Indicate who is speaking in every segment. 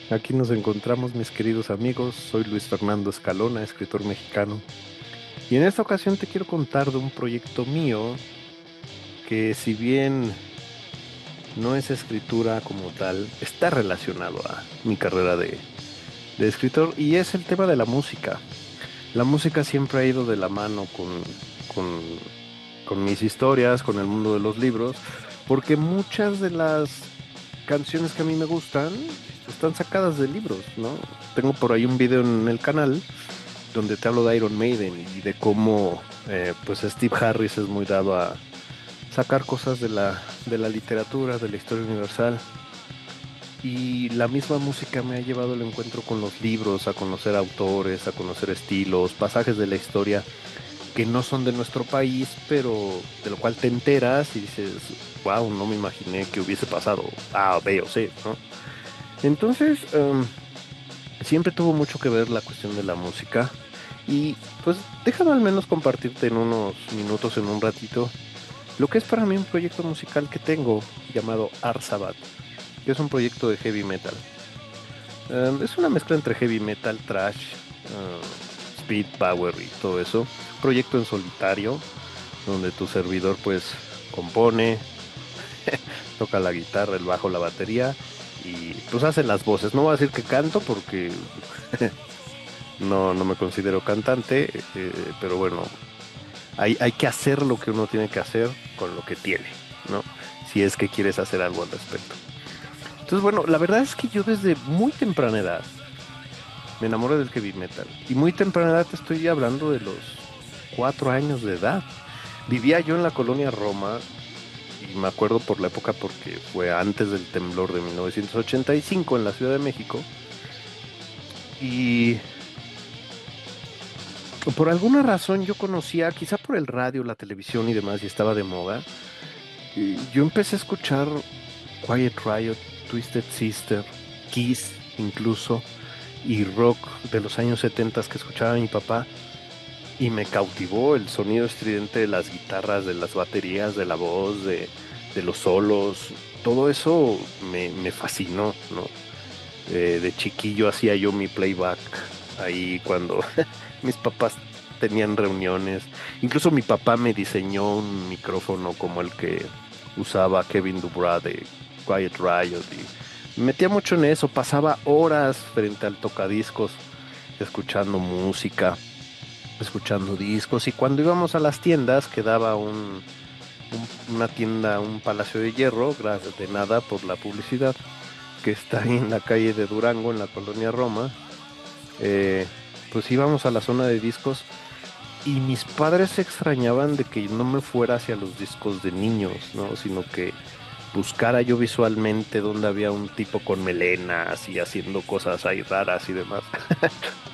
Speaker 1: Aquí nos encontramos, mis queridos amigos. Soy Luis Fernando Escalona, escritor mexicano. Y en esta ocasión te quiero contar de un proyecto mío que, si bien no es escritura como tal, está relacionado a mi carrera de escritor, y es el tema de la música. La música siempre ha ido de la mano con, con mis historias, con el mundo de los libros, porque muchas de las canciones que a mí me gustan están sacadas de libros, ¿no? Tengo por ahí un video en el canal donde te hablo de Iron Maiden y de cómo pues Steve Harris es muy dado a sacar cosas de la literatura, de la historia universal. Y la misma música me ha llevado al encuentro con los libros, a conocer autores, a conocer estilos, pasajes de la historia que no son de nuestro país, pero de lo cual te enteras y dices, wow, no me imaginé que hubiese pasado A, B o C, ¿no? Entonces, siempre tuvo mucho que ver la cuestión de la música. Y pues déjame al menos compartirte en unos minutos, en un ratito, lo que es para mí un proyecto musical que tengo llamado Arsabat, que es un proyecto de heavy metal. Es una mezcla entre heavy metal, thrash, speed, power y todo eso. Proyecto en solitario, donde tu servidor pues compone, toca la guitarra, el bajo, la batería y pues hace las voces. No voy a decir que canto porque no me considero cantante, pero bueno, hay que hacer lo que uno tiene que hacer con lo que tiene, ¿no? Si es que quieres hacer algo al respecto. Entonces, bueno, la verdad es que yo desde muy temprana edad me enamoré del heavy metal. Y muy temprana edad te estoy hablando de los 4 años de edad. Vivía yo en la colonia Roma y me acuerdo por la época porque fue antes del temblor de 1985 en la Ciudad de México. Y por alguna razón yo conocía, quizá por el radio, la televisión y demás, y estaba de moda. Y yo empecé a escuchar Quiet Riot, Twisted Sister, Kiss incluso, y rock de los años 70 que escuchaba mi papá. Y me cautivó el sonido estridente de las guitarras, de las baterías, de la voz, de los solos. Todo eso me fascinó, ¿no? De chiquillo hacía yo mi playback ahí cuando mis papás tenían reuniones. Incluso mi papá me diseñó un micrófono como el que usaba Kevin DuBras de Quiet Riot y me metía mucho en eso. Pasaba horas frente al tocadiscos escuchando música, escuchando discos, y cuando íbamos a las tiendas quedaba una tienda, un Palacio de Hierro, gracias de nada por la publicidad, que está ahí en la calle de Durango, en la colonia Roma. eh, pues íbamos a la zona de discos y mis padres se extrañaban de que no me fuera hacia los discos de niños, ¿no? Sino que buscara yo visualmente donde había un tipo con melenas y haciendo cosas ahí raras y demás.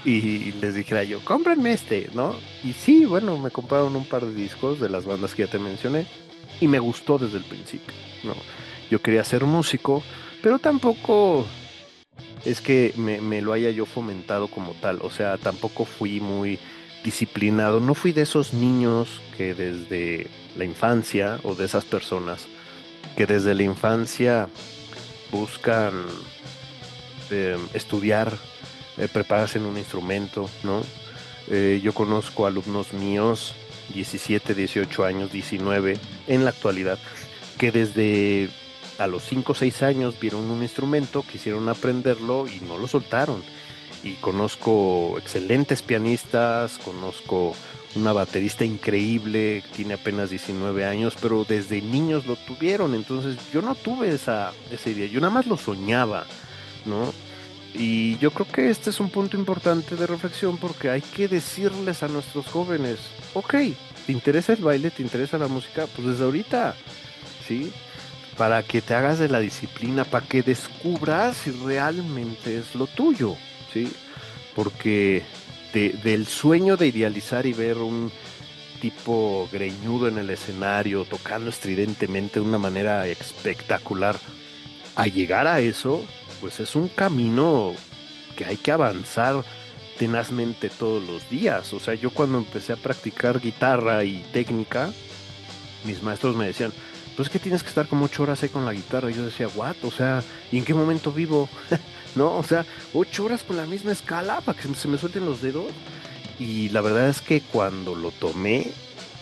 Speaker 1: Y les dijera yo, cómprenme este, ¿no? Y sí, bueno, me compraron un par de discos de las bandas que ya te mencioné y me gustó desde el principio, ¿no? Yo quería ser músico, pero tampoco es que me lo haya yo fomentado como tal, o sea, tampoco fui muy disciplinado, no fui de esos niños que desde la infancia o de esas personas que desde la infancia buscan estudiar, prepararse en un instrumento, ¿no? Yo conozco alumnos míos, 17, 18 años, 19, en la actualidad, que desde a los 5 o 6 años vieron un instrumento, quisieron aprenderlo y no lo soltaron. Y conozco excelentes pianistas, conozco una baterista increíble, tiene apenas 19 años, pero desde niños lo tuvieron. Entonces yo no tuve esa idea, yo nada más lo soñaba, ¿no? Y yo creo que este es un punto importante de reflexión porque hay que decirles a nuestros jóvenes, ok, ¿te interesa el baile? ¿Te interesa la música? Pues desde ahorita, ¿sí? Para que te hagas de la disciplina, para que descubras si realmente es lo tuyo, ¿sí? Porque del sueño de idealizar y ver un tipo greñudo en el escenario, tocando estridentemente de una manera espectacular, a llegar a eso, pues es un camino que hay que avanzar tenazmente todos los días. O sea, yo cuando empecé a practicar guitarra y técnica, mis maestros me decían, pues es que tienes que estar como 8 horas ahí con la guitarra. Y yo decía, what? O sea, ¿y en qué momento vivo? ¿no? O sea, 8 horas con la misma escala para que se me suelten los dedos. Y la verdad es que cuando lo tomé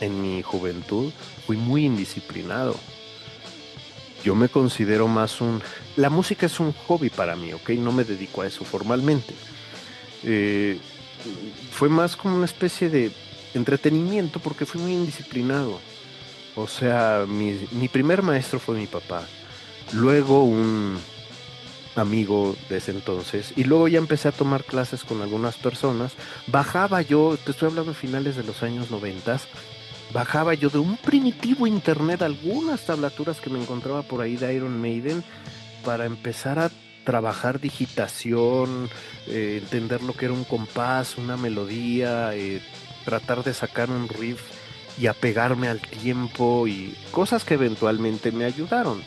Speaker 1: en mi juventud, fui muy indisciplinado. Yo me considero más un... La música es un hobby para mí, ¿ok? No me dedico a eso formalmente. Eh, Fue más como una especie de entretenimiento porque fui muy indisciplinado. O sea, mi primer maestro fue mi papá. Luego un amigo de ese entonces. Y luego ya empecé a tomar clases con algunas personas. Bajaba yo, te estoy hablando de finales de los años 90, bajaba yo de un primitivo internet algunas tablaturas que me encontraba por ahí de Iron Maiden para empezar a trabajar digitación, entender lo que era un compás, una melodía, tratar de sacar un riff y apegarme al tiempo y cosas que eventualmente me ayudaron.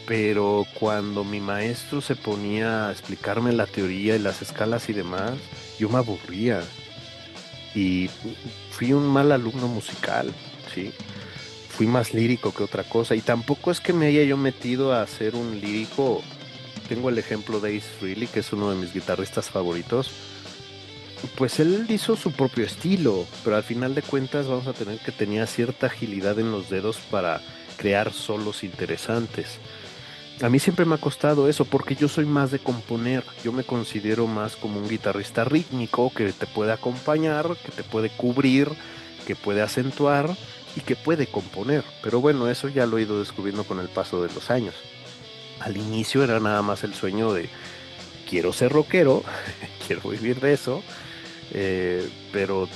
Speaker 1: Pero cuando mi maestro se ponía a explicarme la teoría y las escalas y demás, yo me aburría y fui un mal alumno musical, ¿sí? Fui más lírico que otra cosa y tampoco es que me haya yo metido a ser un lírico. Tengo el ejemplo de Ace Frehley, que es uno de mis guitarristas favoritos. Pues él hizo su propio estilo, pero al final de cuentas vamos a tener que tenía cierta agilidad en los dedos para crear solos interesantes. A mí siempre me ha costado eso porque yo soy más de componer. Yo me considero más como un guitarrista rítmico que te puede acompañar, que te puede cubrir, que puede acentuar y que puede componer. Pero bueno, eso ya lo he ido descubriendo con el paso de los años. Al inicio era nada más el sueño de quiero ser rockero, quiero vivir de eso, pero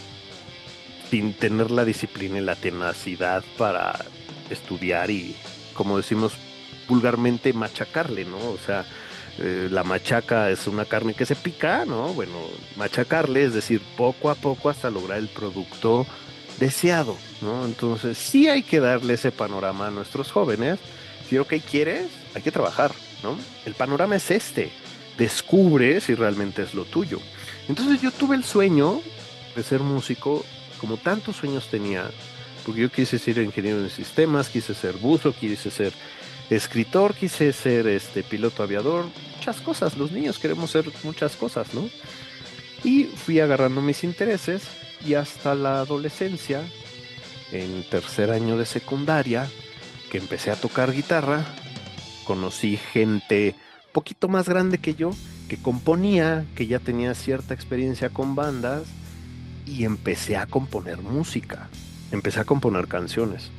Speaker 1: sin tener la disciplina y la tenacidad para estudiar y, como decimos vulgarmente, machacarle, ¿no? O sea, la machaca es una carne que se pica, ¿no? Bueno, machacarle, es decir, poco a poco hasta lograr el producto deseado, ¿no? Entonces, sí hay que darle ese panorama a nuestros jóvenes. Si lo que quieres, hay que trabajar, ¿no? El panorama es este. Descubre si realmente es lo tuyo. Entonces yo tuve el sueño de ser músico, como tantos sueños tenía, porque yo quise ser ingeniero en sistemas, quise ser buzo, quise ser escritor, quise ser piloto aviador, muchas cosas. Los niños queremos ser muchas cosas, ¿no? Y fui agarrando mis intereses y hasta la adolescencia, en tercer año de secundaria, que empecé a tocar guitarra, conocí gente poquito más grande que yo, que componía, que ya tenía cierta experiencia con bandas y empecé a componer música, empecé a componer canciones.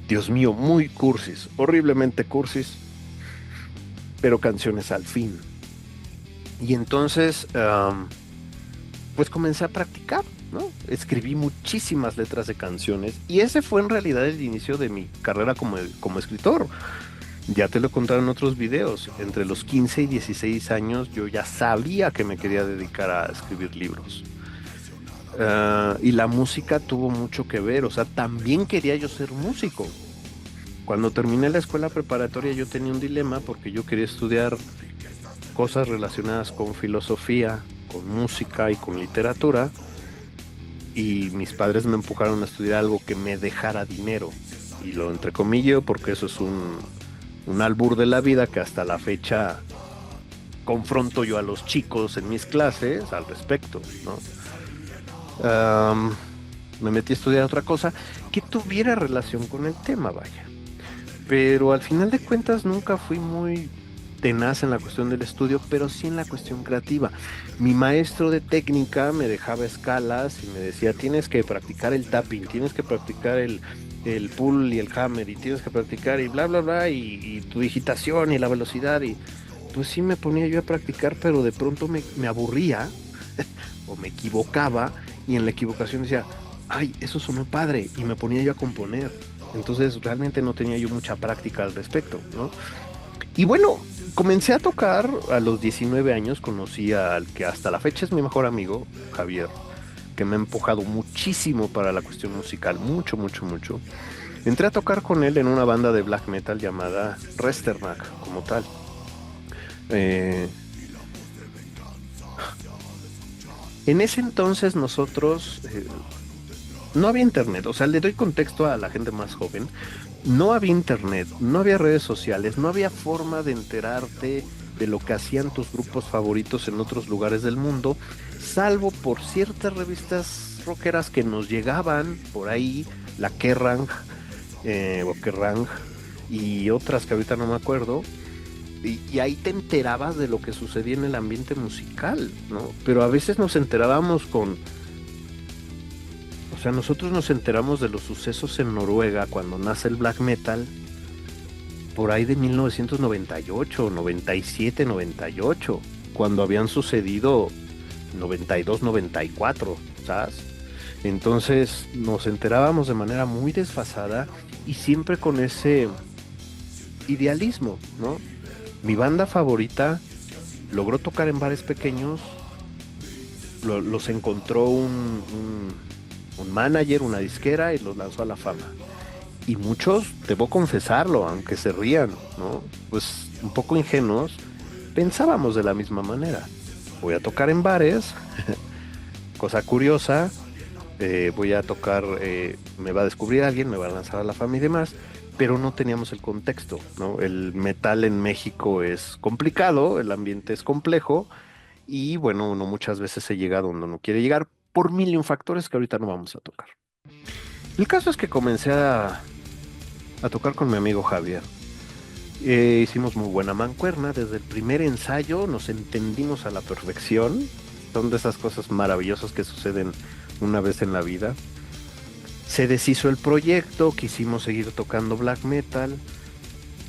Speaker 1: Dios mío, muy cursis, horriblemente cursis, pero canciones al fin. Y entonces, pues comencé a practicar, ¿no? Escribí muchísimas letras de canciones y ese fue en realidad el inicio de mi carrera como escritor. Ya te lo he contado en otros videos. Entre los 15 y 16 años yo ya sabía que me quería dedicar a escribir libros. Y la música tuvo mucho que ver. O sea, también quería yo ser músico. Cuando terminé la escuela preparatoria yo tenía un dilema porque yo quería estudiar cosas relacionadas con filosofía, con música y con literatura. Y mis padres me empujaron a estudiar algo que me dejara dinero. Y lo entrecomillo porque eso es un albur de la vida que hasta la fecha confronto yo a los chicos en mis clases al respecto, ¿no? Me metí a estudiar otra cosa que tuviera relación con el tema, vaya. Pero al final de cuentas nunca fui muy tenaz en la cuestión del estudio, pero sí en la cuestión creativa. Mi maestro de técnica me dejaba escalas y me decía, tienes que practicar el tapping, tienes que practicar el pull y el hammer, y tienes que practicar y bla, bla, bla, y tu digitación y la velocidad. Y pues sí me ponía yo a practicar, pero de pronto me aburría o me equivocaba y en la equivocación decía, ay, eso sonó padre, y me ponía yo a componer. Entonces realmente no tenía yo mucha práctica al respecto, ¿no? Y bueno, comencé a tocar a los 19 años, conocí al que hasta la fecha es mi mejor amigo, Javier, que me ha empujado muchísimo para la cuestión musical, mucho, mucho, mucho. Entré a tocar con él en una banda de black metal llamada Resternack, como tal. Eh, en ese entonces nosotros no había internet, o sea, le doy contexto a la gente más joven. No había internet, no había redes sociales, no había forma de enterarte de lo que hacían tus grupos favoritos en otros lugares del mundo, salvo por ciertas revistas rockeras que nos llegaban por ahí, la Kerrang, o Kerrang, y otras que ahorita no me acuerdo, y ahí te enterabas de lo que sucedía en el ambiente musical, ¿no? Pero a veces nos enterábamos o sea, nosotros nos enteramos de los sucesos en Noruega cuando nace el black metal por ahí de 1998, 97, 98, cuando habían sucedido 92, 94, ¿sabes? Entonces nos enterábamos de manera muy desfasada y siempre con ese idealismo, ¿no? Mi banda favorita logró tocar en bares pequeños, los encontró un manager, una disquera y los lanzó a la fama. Y muchos, debo confesarlo, aunque se rían, ¿no? Pues un poco ingenuos, pensábamos de la misma manera. Voy a tocar en bares, cosa curiosa, voy a tocar, me va a descubrir alguien, me va a lanzar a la fama y demás, pero no teníamos el contexto, ¿no? El metal en México es complicado, el ambiente es complejo y bueno, uno muchas veces se llega donde no quiere llegar por mil y un factores que ahorita no vamos a tocar. El caso es que comencé a tocar con mi amigo Javier. Hicimos muy buena mancuerna, desde el primer ensayo nos entendimos a la perfección. Son de esas cosas maravillosas que suceden una vez en la vida. Se deshizo el proyecto, quisimos seguir tocando black metal.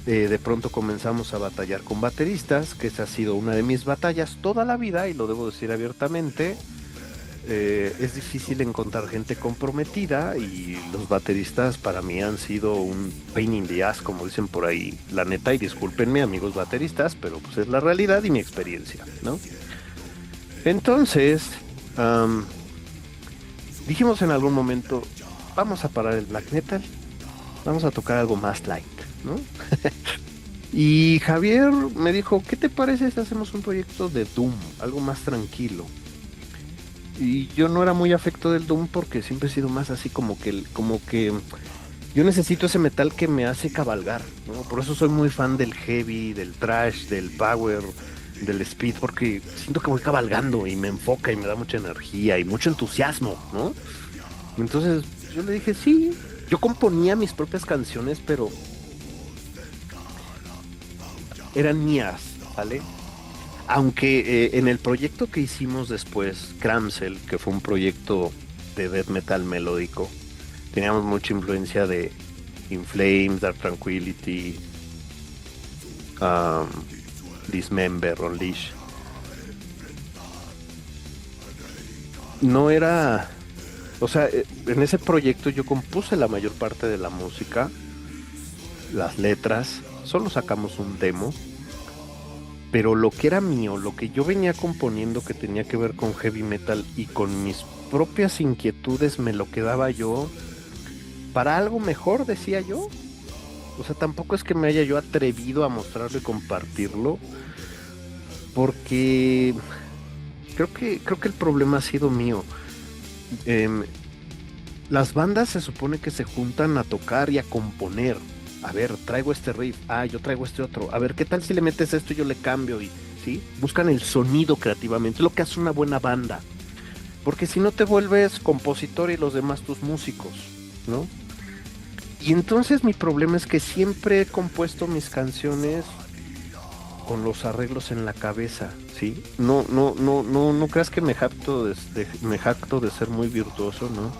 Speaker 1: De pronto comenzamos a batallar con bateristas, que esa ha sido una de mis batallas toda la vida, y lo debo decir abiertamente. Es difícil encontrar gente comprometida y los bateristas para mí han sido un pain in the ass, como dicen por ahí, la neta, y discúlpenme amigos bateristas, pero pues es la realidad y mi experiencia, ¿no? Entonces, dijimos en algún momento, vamos a parar el black metal, vamos a tocar algo más light, ¿no? Y Javier me dijo, ¿qué te parece si hacemos un proyecto de Doom, algo más tranquilo? Y yo no era muy afecto del Doom porque siempre he sido más así como que yo necesito ese metal que me hace cabalgar, ¿no? Por eso soy muy fan del heavy, del thrash, del power, del speed, porque siento que voy cabalgando y me enfoca y me da mucha energía y mucho entusiasmo, ¿no? Entonces yo le dije, sí, yo componía mis propias canciones, pero eran mías, ¿vale? Aunque en el proyecto que hicimos después, Cramsel, que fue un proyecto de death metal melódico, teníamos mucha influencia de In Flames, Dark Tranquility, um, Dismember, Unleash. No era, o sea, en ese proyecto yo compuse la mayor parte de la música, las letras, solo sacamos un demo, pero lo que era mío, lo que yo venía componiendo que tenía que ver con heavy metal y con mis propias inquietudes, me lo quedaba yo para algo mejor, decía yo. O sea, tampoco es que me haya yo atrevido a mostrarlo y compartirlo, porque creo que el problema ha sido mío. Em, las bandas se supone que se juntan a tocar y a componer. A ver, traigo este riff, yo traigo este otro. A ver, ¿qué tal si le metes esto y yo le cambio? Y, ¿sí? Buscan el sonido creativamente, lo que hace una buena banda. Porque si no te vuelves compositor y los demás tus músicos, ¿no? Y entonces mi problema es que siempre he compuesto mis canciones con los arreglos en la cabeza, ¿sí? No creas que me jacto de ser muy virtuoso, ¿no?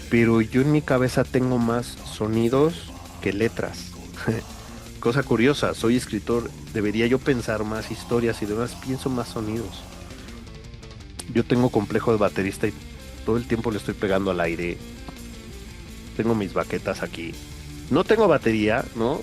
Speaker 1: Pero yo en mi cabeza tengo más sonidos que letras. Cosa curiosa, soy escritor, debería yo pensar más historias y demás, pienso más sonidos. Yo tengo complejo de baterista y todo el tiempo le estoy pegando al aire. Tengo mis baquetas aquí. No tengo batería, ¿no?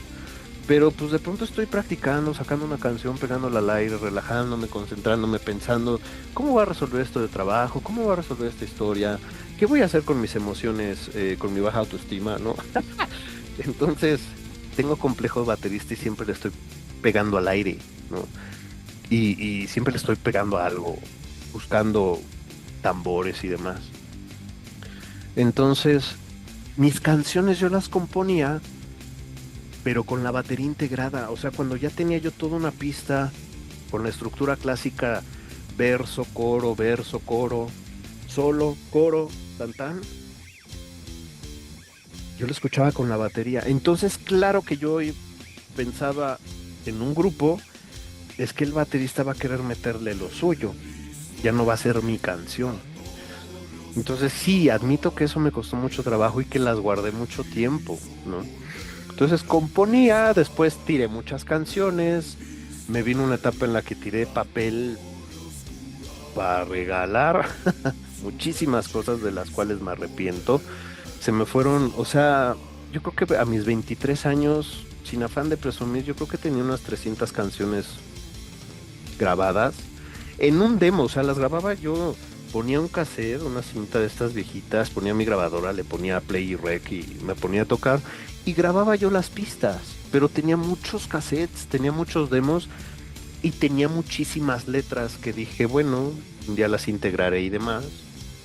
Speaker 1: Pero pues de pronto estoy practicando, sacando una canción, pegándola al aire, relajándome, concentrándome, pensando, ¿cómo voy a resolver esto de trabajo? ¿Cómo voy a resolver esta historia? ¿Qué voy a hacer con mis emociones, con mi baja autoestima, ¿no? Entonces, tengo complejo de baterista y siempre le estoy pegando al aire, ¿no? Y siempre le estoy pegando a algo, buscando tambores y demás. Entonces, mis canciones yo las componía pero con la batería integrada. O sea, cuando ya tenía yo toda una pista con la estructura clásica, verso, coro, solo, coro, tan tan, yo lo escuchaba con la batería. Entonces, claro que yo pensaba en un grupo, es que el baterista va a querer meterle lo suyo, ya no va a ser mi canción. Entonces sí, admito que eso me costó mucho trabajo y que las guardé mucho tiempo, ¿no? Entonces componía, después tiré muchas canciones, me vino una etapa en la que tiré papel para regalar muchísimas cosas de las cuales me arrepiento. Se me fueron, o sea, yo creo que a mis 23 años, sin afán de presumir, yo creo que tenía unas 300 canciones grabadas en un demo, o sea, las grababa yo, ponía un cassette, una cinta de estas viejitas, ponía mi grabadora, le ponía play y rec y me ponía a tocar y grababa yo las pistas, pero tenía muchos cassettes, tenía muchos demos y tenía muchísimas letras que dije, bueno, un día las integraré y demás,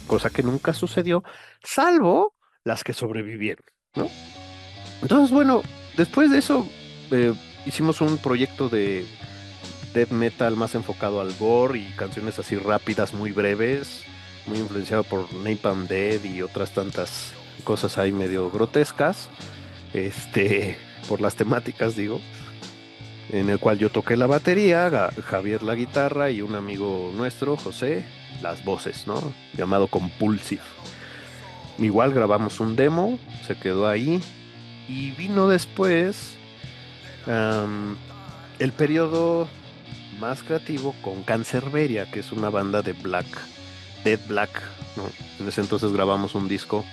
Speaker 1: cosa que nunca sucedió, salvo las que sobrevivieron, ¿no? Entonces, bueno, después de eso eh, hicimos un proyecto de death metal más enfocado al gore y canciones así rápidas, muy breves, muy influenciado por Napalm Death y otras tantas cosas ahí medio grotescas, por las temáticas digo, en el cual yo toqué la batería, Javier la guitarra y un amigo nuestro, José, las voces, ¿no? Llamado Compulsive. Igual grabamos un demo, se quedó ahí y vino después am, el periodo más creativo con Cancerberia, que es una banda de black, Dead Black, ¿no? En ese entonces grabamos un disco,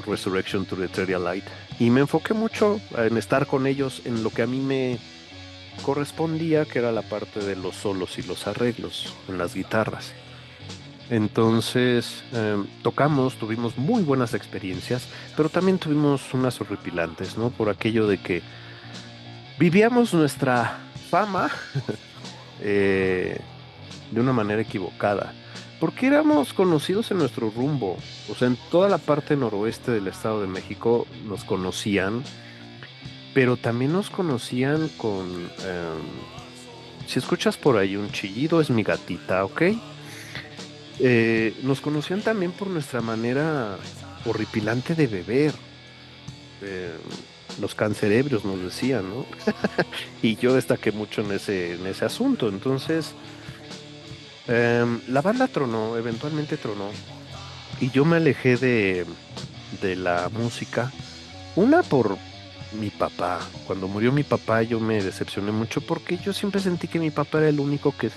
Speaker 1: Resurrection to the Ethereal Light, y me enfoqué mucho en estar con ellos en lo que a mí me correspondía, que era la parte de los solos y los arreglos en las guitarras. Entonces tocamos, tuvimos muy buenas experiencias, pero también tuvimos unas horripilantes, ¿no? Por aquello de que vivíamos nuestra fama eh, de una manera equivocada, porque éramos conocidos en nuestro rumbo, o sea, en toda la parte noroeste del Estado de México nos conocían, pero también nos conocían con, si escuchas por ahí un chillido, es mi gatita, ¿ok? Nos conocían también por nuestra manera horripilante de beber. eh, los cancerebrios nos decían, ¿no? Y yo destaqué mucho en ese asunto. Entonces, la banda tronó, eventualmente tronó, y yo me alejé de la música. Una por mi papá. Cuando murió mi papá yo me decepcioné mucho porque yo siempre sentí que mi papá era el único que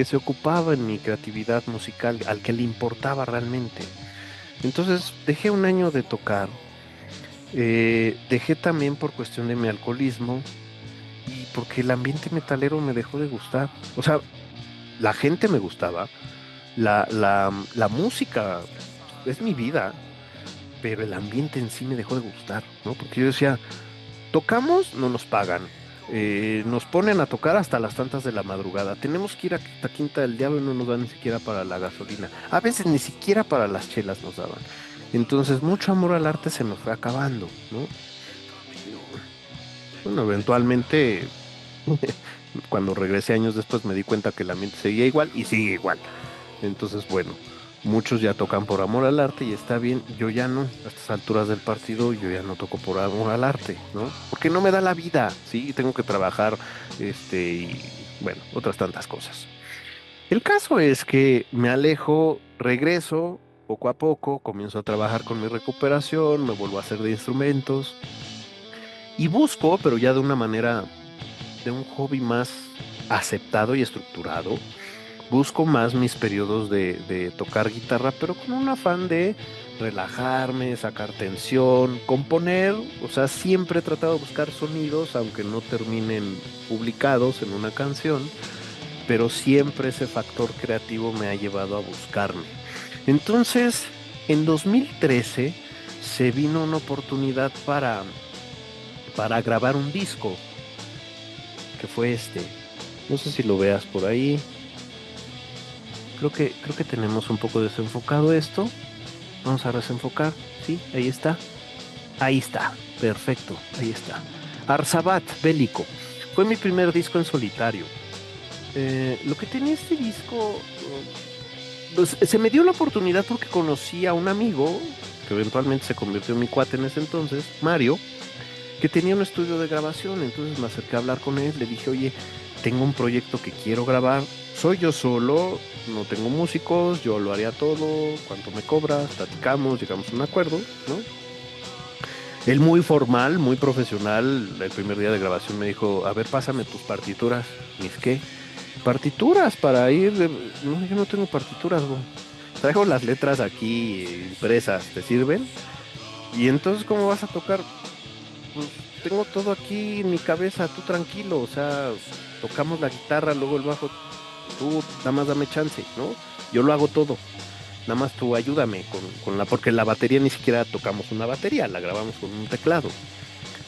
Speaker 1: se ocupaba en mi creatividad musical, al que le importaba realmente. Entonces dejé un año de tocar. Dejé también por cuestión de mi alcoholismo y porque el ambiente metalero me dejó de gustar. O sea, la gente me gustaba, la música es mi vida, pero el ambiente en sí me dejó de gustar, ¿no? Porque yo decía, tocamos, no nos pagan. Nos ponen a tocar hasta las tantas de la madrugada. Tenemos que ir a la Quinta del Diablo y no nos dan ni siquiera para la gasolina. A veces ni siquiera para las chelas nos daban. Entonces, mucho amor al arte se me fue acabando, ¿no? Bueno, eventualmente, cuando regresé años después, me di cuenta que el ambiente seguía igual y sigue igual. Entonces, bueno, muchos ya tocan por amor al arte y está bien, yo ya no, a estas alturas del partido yo ya no toco por amor al arte, ¿no? Porque no me da la vida, ¿sí? Tengo que trabajar, y bueno, otras tantas cosas. El caso es que me alejo, regreso poco a poco, comienzo a trabajar con mi recuperación, me vuelvo a hacer de instrumentos y busco, pero ya de una manera, de un hobby más aceptado y estructurado. Busco más mis periodos de tocar guitarra, pero con un afán de relajarme, sacar tensión, componer. O sea, siempre he tratado de buscar sonidos, aunque no terminen publicados en una canción, pero siempre ese factor creativo me ha llevado a buscarme. Entonces, en 2013 se vino una oportunidad para grabar un disco, que fue este. No sé si lo veas por ahí. Creo que tenemos un poco desenfocado esto. Vamos a desenfocar. Sí, ahí está. Ahí está, perfecto, ahí está. Arzabat, Bélico. Fue mi primer disco en solitario. Lo que tenía este disco, pues, se me dio la oportunidad porque conocí a un amigo, que eventualmente se convirtió en mi cuate en ese entonces, Mario, que tenía un estudio de grabación. Entonces me acerqué a hablar con él, le dije, oye, tengo un proyecto que quiero grabar, soy yo solo, no tengo músicos, yo lo haría todo, cuánto me cobras, platicamos, llegamos a un acuerdo, ¿no? Él muy formal, muy profesional, el primer día de grabación me dijo, a ver, pásame tus partituras. ¿Mis qué? Partituras para ir. No, yo no tengo partituras, güey. Traigo las letras aquí impresas, ¿te sirven? Y entonces, ¿cómo vas a tocar? Pues tengo todo aquí en mi cabeza, tú tranquilo, o sea, tocamos la guitarra, luego el bajo, tú nada más dame chance, ¿no? Yo lo hago todo. Nada más tú ayúdame con la, porque la batería ni siquiera tocamos una batería, la grabamos con un teclado.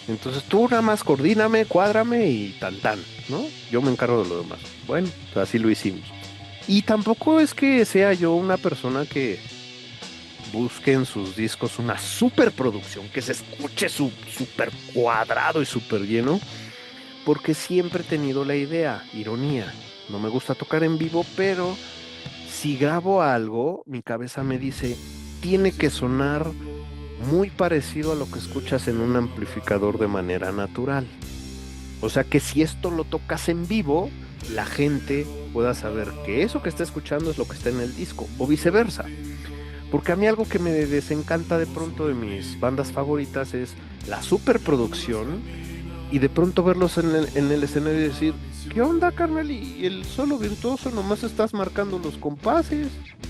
Speaker 1: Entonces tú nada más coordíname, cuádrame y tan tan, ¿no? Yo me encargo de lo demás. Bueno, pues así lo hicimos. Y tampoco es que sea yo una persona que busque en sus discos una superproducción, que se escuche súper cuadrado y súper lleno, porque siempre he tenido la idea, ironía. No me gusta tocar en vivo, pero si grabo algo, mi cabeza me dice, tiene que sonar muy parecido a lo que escuchas en un amplificador de manera natural. O sea que si esto lo tocas en vivo, la gente pueda saber que eso que está escuchando es lo que está en el disco, o viceversa. Porque a mí algo que me desencanta de pronto de mis bandas favoritas es la superproducción y de pronto verlos en el escenario y decir, ¿qué onda, carnal? Y el solo virtuoso nomás estás marcando los compases,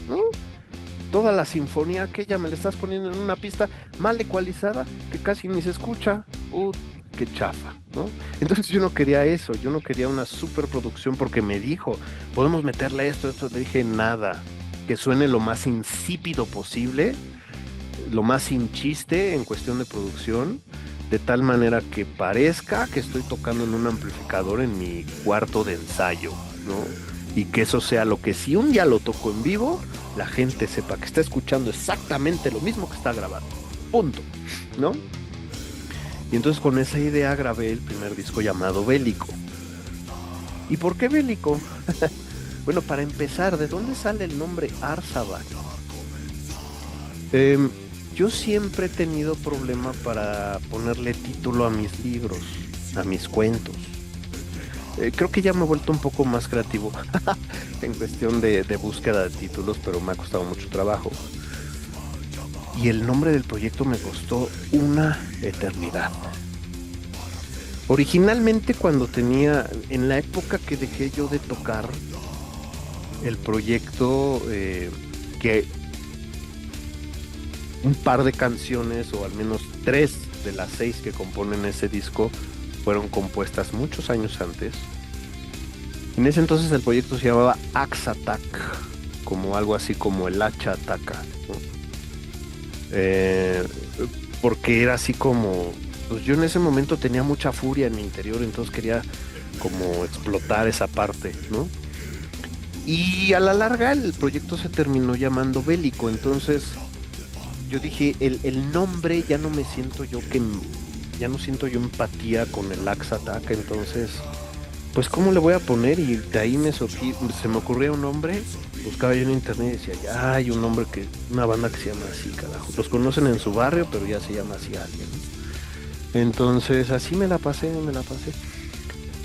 Speaker 1: ¿no? Toda la sinfonía aquella me la estás poniendo en una pista mal ecualizada que casi ni se escucha. Qué chafa, ¿no? Entonces yo no quería eso, yo no quería una superproducción porque me dijo, podemos meterle esto, esto. Le dije, nada, que suene lo más insípido posible, lo más sin chiste en cuestión de producción, de tal manera que parezca que estoy tocando en un amplificador en mi cuarto de ensayo, ¿no? Y que eso sea lo que si un día lo toco en vivo, la gente sepa que está escuchando exactamente lo mismo que está grabando. Punto, ¿no? Y entonces con esa idea grabé el primer disco llamado Bélico. ¿Y por qué Bélico? Bueno, para empezar, ¿de dónde sale el nombre Arzabat? Em, yo siempre he tenido problema para ponerle título a mis libros, a mis cuentos. Creo que ya me he vuelto un poco más creativo en cuestión de búsqueda de títulos, pero me ha costado mucho trabajo. Y el nombre del proyecto me costó una eternidad. Originalmente cuando tenía, en la época que dejé yo de tocar, el proyecto, que un par de canciones, o al menos 3 de las 6 que componen ese disco, fueron compuestas muchos años antes. En ese entonces el proyecto se llamaba Axe Attack, como algo así como el hacha ataca, ¿no? Eh, Porque era así como, pues yo en ese momento tenía mucha furia en mi interior, entonces quería como explotar esa parte, ¿no? Y a la larga el proyecto se terminó llamando Bélico. Entonces yo dije, el nombre ya no me siento yo ya no siento yo empatía con el Axe Attack. Entonces, pues ¿cómo le voy a poner? Y de ahí se me ocurría un nombre, buscaba yo en internet y decía, ya hay un nombre una banda que se llama así, carajo. Los conocen en su barrio, pero ya se llama así alguien, ¿no? Entonces así me la pasé, me la pasé.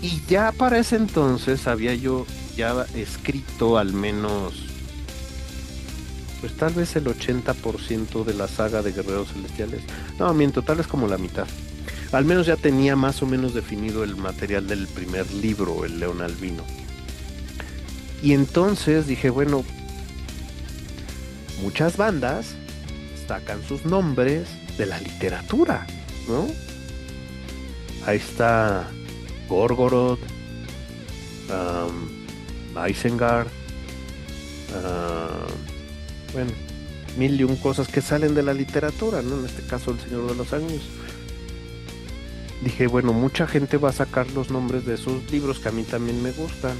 Speaker 1: Y ya para ese entonces había yo ya escrito al menos, pues tal vez el 80% de la saga de Guerreros Celestiales. No, miento, tal vez como la mitad. Al menos ya tenía más o menos definido el material del primer libro, el León Albino. Y entonces dije, bueno, muchas bandas sacan sus nombres de la literatura, ¿no? Ahí está Gorgoroth, Isengard, bueno, mil y un cosas que salen de la literatura, ¿no? En este caso, El Señor de los Anillos. Dije, bueno, mucha gente va a sacar los nombres de esos libros que a mí también me gustan.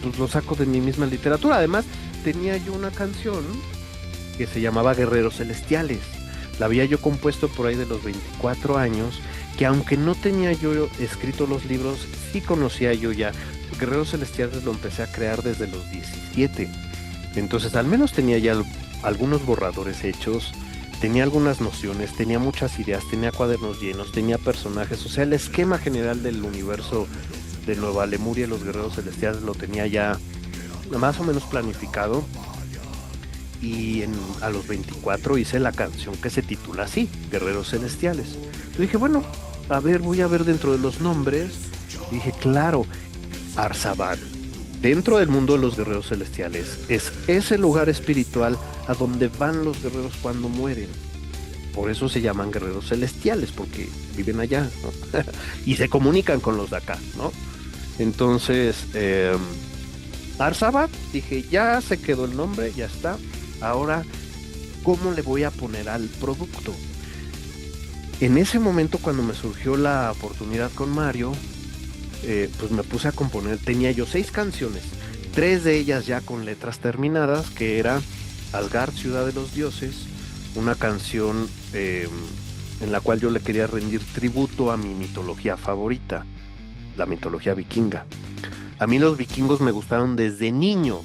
Speaker 1: Pues los saco de mi misma literatura. Además, tenía yo una canción que se llamaba Guerreros Celestiales. La había yo compuesto por ahí de los 24 años, que aunque no tenía yo escrito los libros, sí conocía yo ya. Guerreros Celestiales lo empecé a crear desde los 17. Entonces al menos tenía ya algunos borradores hechos, tenía algunas nociones, tenía muchas ideas, tenía cuadernos llenos, tenía personajes, o sea, el esquema general del universo de Nueva Lemuria y los Guerreros Celestiales lo tenía ya más o menos planificado. Y a los 24 hice la canción que se titula así, Guerreros Celestiales. Yo dije, bueno, a ver, voy a ver dentro de los nombres. Dije, claro, Arzaban, dentro del mundo de los guerreros celestiales, es ese lugar espiritual a donde van los guerreros cuando mueren. Por eso se llaman guerreros celestiales, porque viven allá, ¿no? Y se comunican con los de acá, ¿no? Entonces, Arzaban, dije, ya se quedó el nombre, ya está. Ahora, ¿cómo le voy a poner al producto? En ese momento, cuando me surgió la oportunidad con Mario, pues me puse a componer. Tenía yo 6 canciones, 3 de ellas ya con letras terminadas, que era Asgard, Ciudad de los Dioses, una canción en la cual yo le quería rendir tributo a mi mitología favorita, la mitología vikinga. A mí los vikingos me gustaron desde niño,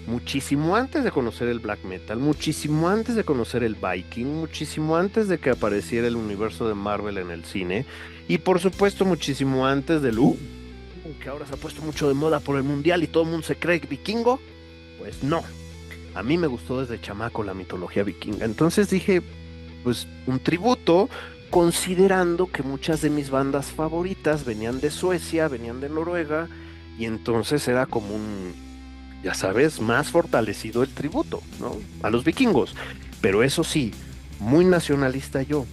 Speaker 1: muchísimo antes de conocer el black metal, muchísimo antes de conocer el Viking, muchísimo antes de que apareciera el universo de Marvel en el cine, y por supuesto muchísimo antes del que ahora se ha puesto mucho de moda por el mundial y todo el mundo se cree vikingo. Pues no, a mí me gustó desde chamaco la mitología vikinga. Entonces dije, pues un tributo, considerando que muchas de mis bandas favoritas venían de Suecia, venían de Noruega, y entonces era como un, ya sabes, más fortalecido el tributo, ¿no? A los vikingos. Pero eso sí, muy nacionalista yo.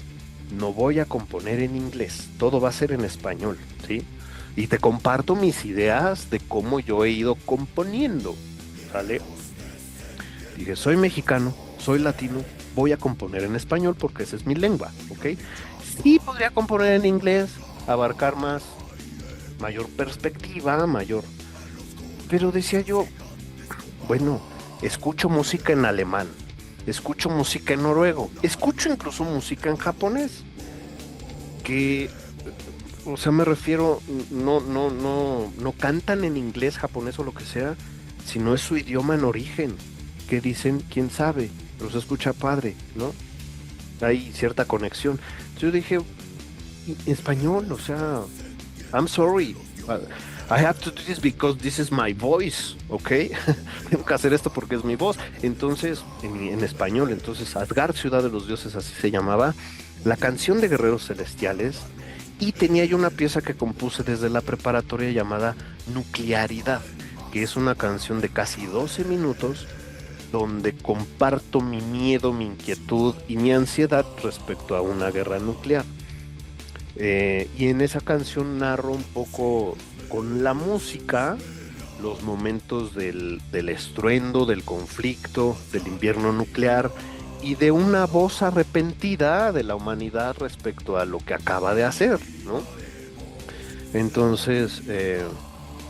Speaker 1: No voy a componer en inglés, todo va a ser en español, ¿sí? Y te comparto mis ideas de cómo yo he ido componiendo, ¿sale? Dije, soy mexicano, soy latino, voy a componer en español porque esa es mi lengua, ¿ok? Sí podría componer en inglés, abarcar más, mayor perspectiva, mayor... Pero decía yo, bueno, escucho música en alemán, escucho música en noruego, escucho incluso música en japonés, que, o sea, me refiero, no cantan en inglés, japonés o lo que sea, sino es su idioma en origen, que dicen, quién sabe, pero se escucha padre, ¿no? Hay cierta conexión. Yo dije, español, o sea, I'm sorry. I have to do this because this is my voice, ¿ok? Tengo que hacer esto porque es mi voz. Entonces, en español, entonces, Asgard, Ciudad de los Dioses, así se llamaba, la canción de Guerreros Celestiales, y tenía yo una pieza que compuse desde la preparatoria llamada Nuclearidad, que es una canción de casi 12 minutos, donde comparto mi miedo, mi inquietud y mi ansiedad respecto a una guerra nuclear. Y en esa canción narro un poco con la música los momentos del estruendo, del conflicto, del invierno nuclear y de una voz arrepentida de la humanidad respecto a lo que acaba de hacer, ¿no? Entonces,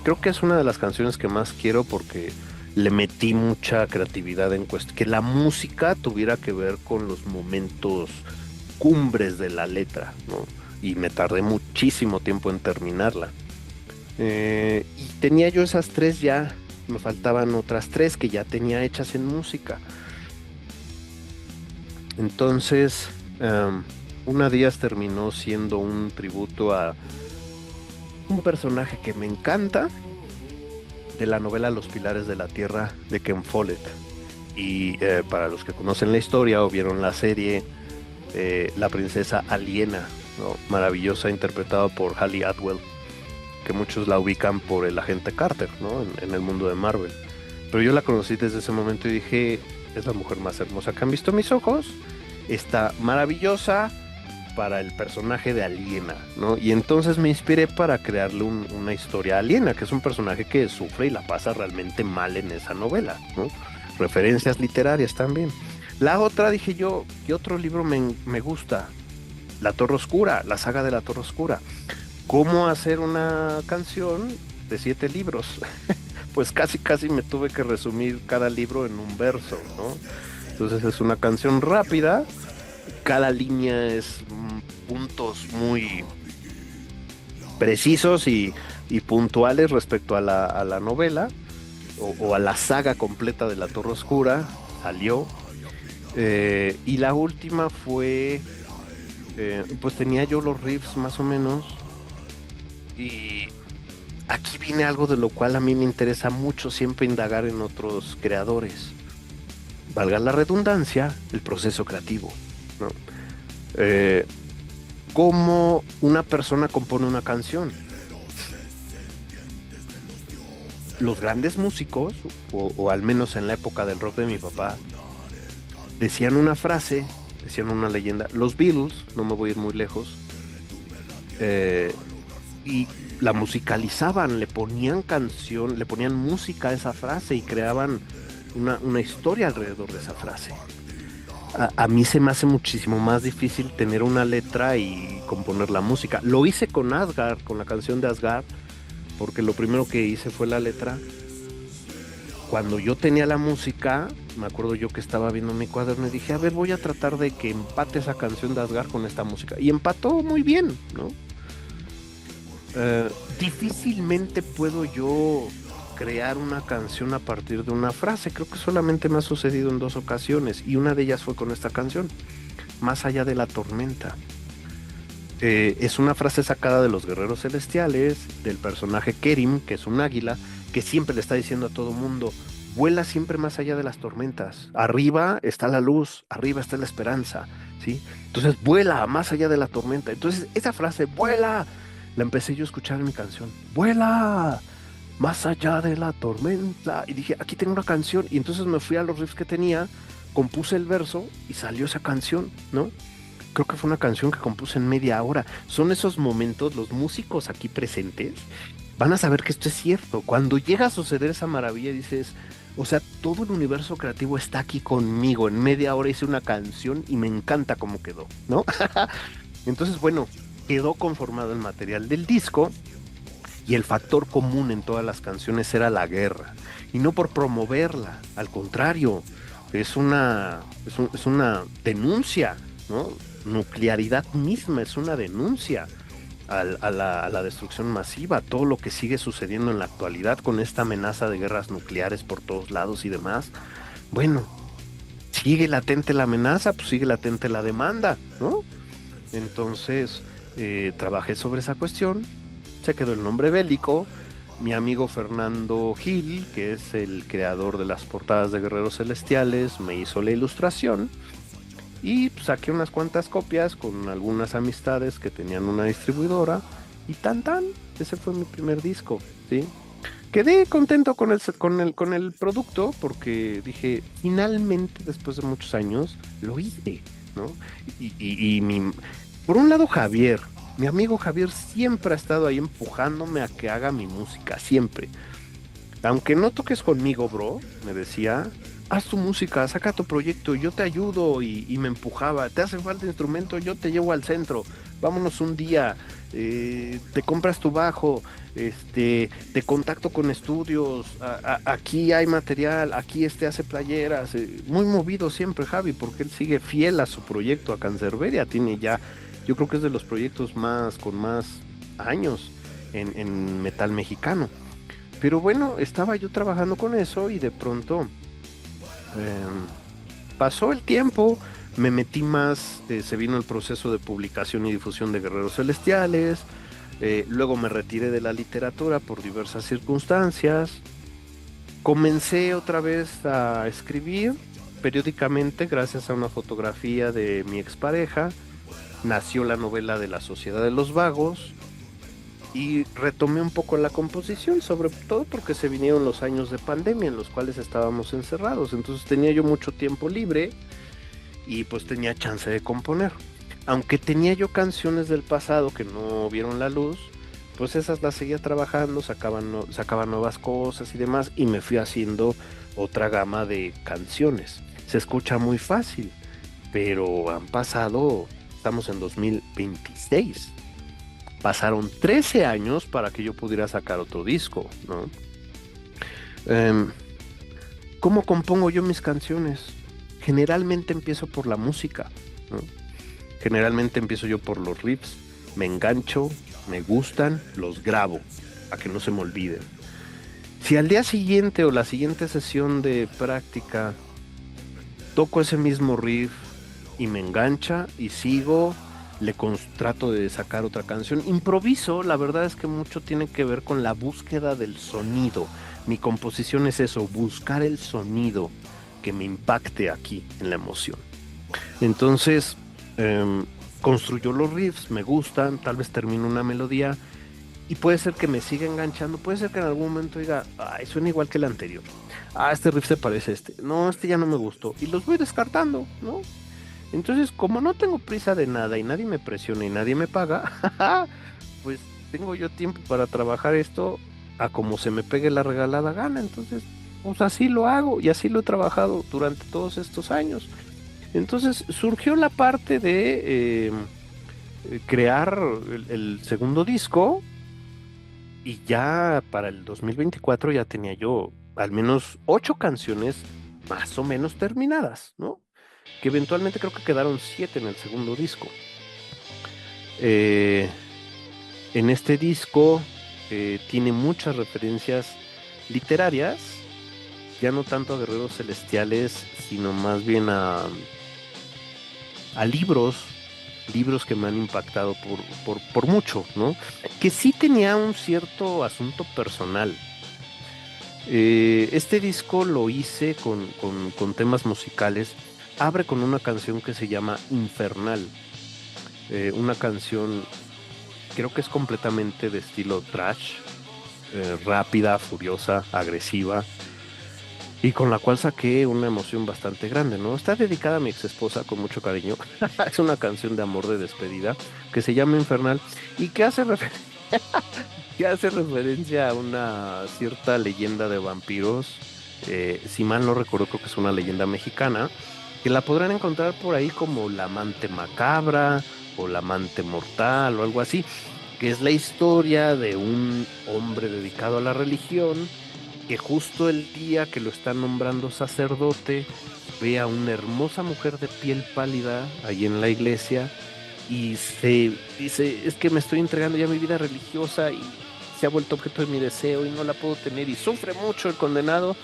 Speaker 1: creo que es una de las canciones que más quiero porque le metí mucha creatividad en cuestión, que la música tuviera que ver con los momentos cumbres de la letra, ¿no? Y me tardé muchísimo tiempo en terminarla. Y tenía yo esas 3 ya, me faltaban otras 3 que ya tenía hechas en música. Entonces, una de ellas terminó siendo un tributo a un personaje que me encanta, de la novela Los Pilares de la Tierra de Ken Follett. Y para los que conocen la historia o vieron la serie, la princesa Aliena, ¿no? Maravillosa, interpretada por Hayley Atwell, que muchos la ubican por el agente Carter, ¿no? En el mundo de Marvel. Pero yo la conocí desde ese momento y dije, es la mujer más hermosa que han visto mis ojos, está maravillosa para el personaje de Aliena, ¿no? Y entonces me inspiré para crearle una historia a Aliena, que es un personaje que sufre y la pasa realmente mal en esa novela, ¿no? Referencias literarias también. La otra, dije yo, ¿qué otro libro me gusta? La Torre Oscura, la saga de la Torre Oscura. ¿Cómo hacer una canción de 7 libros? Pues casi me tuve que resumir cada libro en un verso, ¿no? Entonces es una canción rápida cada línea es puntos muy precisos y puntuales respecto a la novela o a la saga completa de La Torre Oscura. Salió. Y la última fue, pues tenía yo los riffs más o menos. Y aquí viene algo de lo cual a mí me interesa mucho siempre indagar en otros creadores. Valga la redundancia, el proceso creativo, ¿no? Eh, Cómo una persona compone una canción. Los grandes músicos, o al menos en la época del rock de mi papá, decían una frase, decían una leyenda. Los Beatles, no me voy a ir muy lejos, eh, y la musicalizaban, le ponían canción, le ponían música a esa frase y creaban una historia alrededor de esa frase. A mí se me hace muchísimo más difícil tener una letra y componer la música. Lo hice con Asgard, con la canción de Asgard, porque lo primero que hice fue la letra. Cuando yo tenía la música, me acuerdo yo que estaba viendo mi cuaderno y dije, a ver, voy a tratar de que empate esa canción de Asgard con esta música. Y empató muy bien, ¿no? Difícilmente puedo yo crear una canción a partir de una frase. Creo que solamente me ha sucedido en 2 ocasiones y una de ellas fue con esta canción, Más allá de la tormenta. Es una frase sacada de Los Guerreros Celestiales, del personaje Kerim, que es un águila, que siempre le está diciendo a todo mundo, vuela siempre más allá de las tormentas. Arriba está la luz, arriba está la esperanza, ¿sí? Entonces vuela más allá de la tormenta. Entonces esa frase, vuela, la empecé yo a escuchar en mi canción. Vuela más allá de la tormenta. Y dije, aquí tengo una canción. Y entonces me fui a los riffs que tenía, compuse el verso y salió esa canción, ¿no? Creo que fue una canción que compuse en media hora. Son esos momentos, los músicos aquí presentes van a saber que esto es cierto. Cuando llega a suceder esa maravilla, dices, o sea, todo el universo creativo está aquí conmigo. En media hora hice una canción y me encanta cómo quedó, ¿no? Entonces, bueno, quedó conformado el material del disco y el factor común en todas las canciones era la guerra. Y no por promoverla, al contrario, es una denuncia, ¿no? Nuclearidad misma es una denuncia a la destrucción masiva, todo lo que sigue sucediendo en la actualidad con esta amenaza de guerras nucleares por todos lados y demás. Bueno, sigue latente la amenaza, pues sigue latente la demanda, ¿no? Entonces, trabajé sobre esa cuestión, se quedó el nombre bélico. Mi amigo Fernando Gil, que es el creador de las portadas de Guerreros Celestiales, me hizo la ilustración. Y pues, saqué unas cuantas copias con algunas amistades que tenían una distribuidora. Y tan tan, ese fue mi primer disco, ¿sí? Quedé contento con el producto porque dije, finalmente, después de muchos años, lo hice, ¿no? Por un lado, Javier, mi amigo Javier siempre ha estado ahí empujándome a que haga mi música, siempre. Aunque no toques conmigo, bro, me decía, haz tu música, saca tu proyecto, yo te ayudo y me empujaba, te hace falta instrumento, yo te llevo al centro, vámonos un día, te compras tu bajo, te contacto con estudios, aquí hay material, aquí hace playeras, muy movido siempre Javi, porque él sigue fiel a su proyecto, a Cancerberia, tiene ya, yo creo que es de los proyectos con más años en metal mexicano. Pero bueno, estaba yo trabajando con eso y de pronto pasó el tiempo, me metí más, se vino el proceso de publicación y difusión de Guerreros Celestiales, luego me retiré de la literatura por diversas circunstancias, comencé otra vez a escribir periódicamente gracias a una fotografía de mi expareja, nació la novela de La Sociedad de los Vagos, y retomé un poco la composición, sobre todo porque se vinieron los años de pandemia en los cuales estábamos encerrados, entonces tenía yo mucho tiempo libre y pues tenía chance de componer. Aunque tenía yo canciones del pasado que no vieron la luz, pues esas las seguía trabajando, sacaba nuevas cosas y demás, y me fui haciendo otra gama de canciones. Se escucha muy fácil, pero han pasado, estamos en 2026. Pasaron 13 años para que yo pudiera sacar otro disco, ¿no? ¿Cómo compongo yo mis canciones? Generalmente empiezo por la música, ¿no? Generalmente empiezo yo por los riffs, me engancho, me gustan, los grabo, para que no se me olviden. Si al día siguiente o la siguiente sesión de práctica toco ese mismo riff y me engancha y sigo, trato de sacar otra canción. Improviso, la verdad es que mucho tiene que ver con la búsqueda del sonido. Mi composición es eso, buscar el sonido que me impacte aquí en la emoción. Entonces, construyo los riffs, me gustan, tal vez termino una melodía y puede ser que me siga enganchando, puede ser que en algún momento diga, ay, suena igual que el anterior. Ah, este riff se parece a este. No, este ya no me gustó. Y los voy descartando, ¿no? Entonces, como no tengo prisa de nada y nadie me presiona y nadie me paga, pues tengo yo tiempo para trabajar esto a como se me pegue la regalada gana. Entonces, pues así lo hago y así lo he trabajado durante todos estos años. Entonces surgió la parte de crear el segundo disco y ya para el 2024 ya tenía yo al menos 8 canciones más o menos terminadas, ¿no? Que eventualmente creo que quedaron 7 en el segundo disco. Eh, en este disco tiene muchas referencias literarias, ya no tanto a Guerreros Celestiales, sino más bien a libros que me han impactado por mucho, ¿no? Que sí tenía un cierto asunto personal. Este disco lo hice con temas musicales. Abre con una canción que se llama Infernal. Una canción, creo que es completamente de estilo thrash, rápida, furiosa, agresiva, y con la cual saqué una emoción bastante grande, ¿no? Está dedicada a mi ex esposa con mucho cariño. Es una canción de amor de despedida que se llama Infernal y que hace, que hace referencia a una cierta leyenda de vampiros. Si mal no recuerdo, creo que es una leyenda mexicana, que la podrán encontrar por ahí como la amante macabra o la amante mortal o algo así, que es la historia de un hombre dedicado a la religión que justo el día que lo están nombrando sacerdote ve a una hermosa mujer de piel pálida ahí en la iglesia y se dice, es que me estoy entregando ya a mi vida religiosa y se ha vuelto objeto de mi deseo y no la puedo tener y sufre mucho el condenado.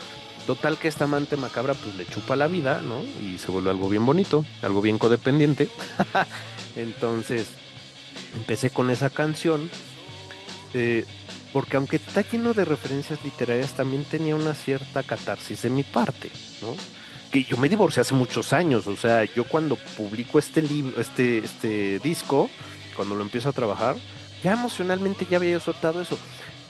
Speaker 1: Total que esta amante macabra pues le chupa la vida, ¿no? Y se vuelve algo bien bonito, algo bien codependiente. Entonces empecé con esa canción, eh, porque aunque está lleno de referencias literarias, también tenía una cierta catarsis de mi parte, ¿no? Que yo me divorcié hace muchos años, o sea, yo cuando publico este libro, este disco, cuando lo empiezo a trabajar, ya emocionalmente ya había yo soltado eso,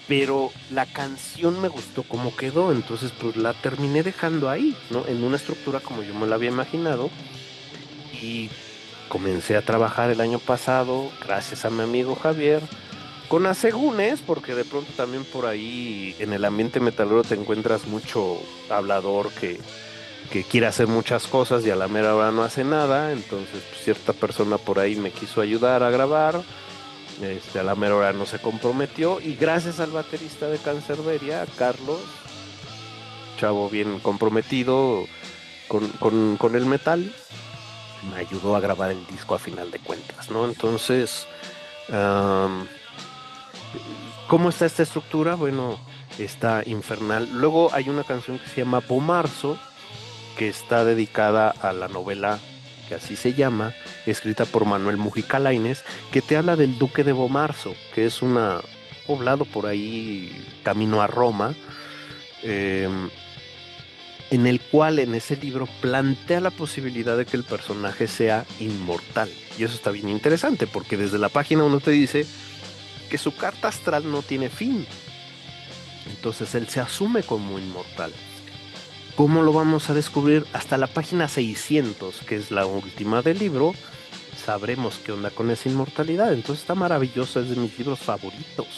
Speaker 1: pero la canción me gustó como quedó, entonces pues la terminé dejando ahí, ¿no? En una estructura como yo me la había imaginado y comencé a trabajar el año pasado, gracias a mi amigo Javier, con asegúnes, porque de pronto también por ahí en el ambiente metalero te encuentras mucho hablador que quiere hacer muchas cosas y a la mera hora no hace nada, entonces pues, cierta persona por ahí me quiso ayudar a grabar, a la mera hora no se comprometió y gracias al baterista de Cancerberia, Carlos, chavo bien comprometido con el metal, me ayudó a grabar el disco a final de cuentas, ¿no? Entonces, am, ¿cómo está esta estructura? Bueno, está Infernal. Luego hay una canción que se llama Bomarzo, que está dedicada a la novela que así se llama, escrita por Manuel Mujica Lainez, que te habla del Duque de Bomarzo, que es un poblado por ahí camino a Roma, eh, en el cual en ese libro plantea la posibilidad de que el personaje sea inmortal. Y eso está bien interesante, porque desde la página uno te dice que su carta astral no tiene fin. Entonces él se asume como inmortal. ¿Cómo lo vamos a descubrir? Hasta la página 600, que es la última del libro, sabremos qué onda con esa inmortalidad. Entonces está maravilloso, es de mis libros favoritos.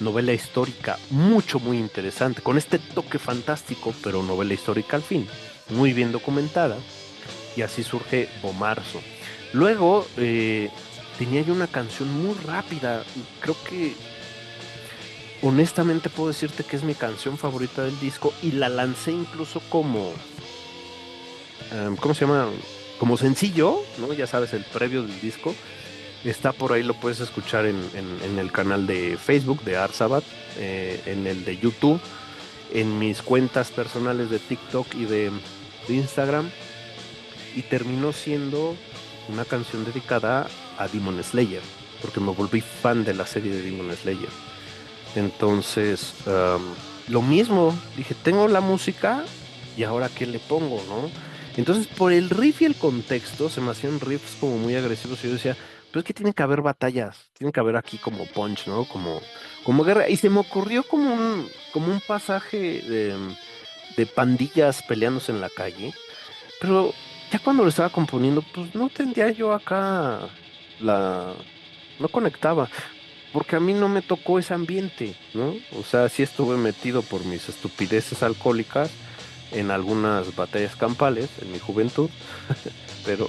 Speaker 1: Novela histórica, muy interesante, con este toque fantástico, pero novela histórica al fin, muy bien documentada. Y así surge Bomarzo. Luego tenía yo una canción muy rápida, creo que honestamente puedo decirte que es mi canción favorita del disco y la lancé incluso como, ¿cómo se llama? como sencillo, ¿no? Ya sabes, el previo del disco. Está por ahí, lo puedes escuchar en el canal de Facebook de Arsabat, en el de YouTube, en mis cuentas personales de TikTok y de Instagram. Y terminó siendo una canción dedicada a Demon Slayer, porque me volví fan de la serie de Demon Slayer. Entonces, lo mismo, dije, tengo la música y ahora qué le pongo, ¿no? Entonces, por el riff y el contexto, se me hacían riffs como muy agresivos y yo decía, pues es que tiene que haber batallas, tiene que haber aquí como punch, ¿no? Como guerra. Y se me ocurrió como un pasaje de pandillas peleándose en la calle, pero ya cuando lo estaba componiendo, pues no tendría yo acá la... No conectaba. Porque a mí no me tocó ese ambiente, ¿no? O sea, sí estuve metido por mis estupideces alcohólicas en algunas batallas campales en mi juventud, pero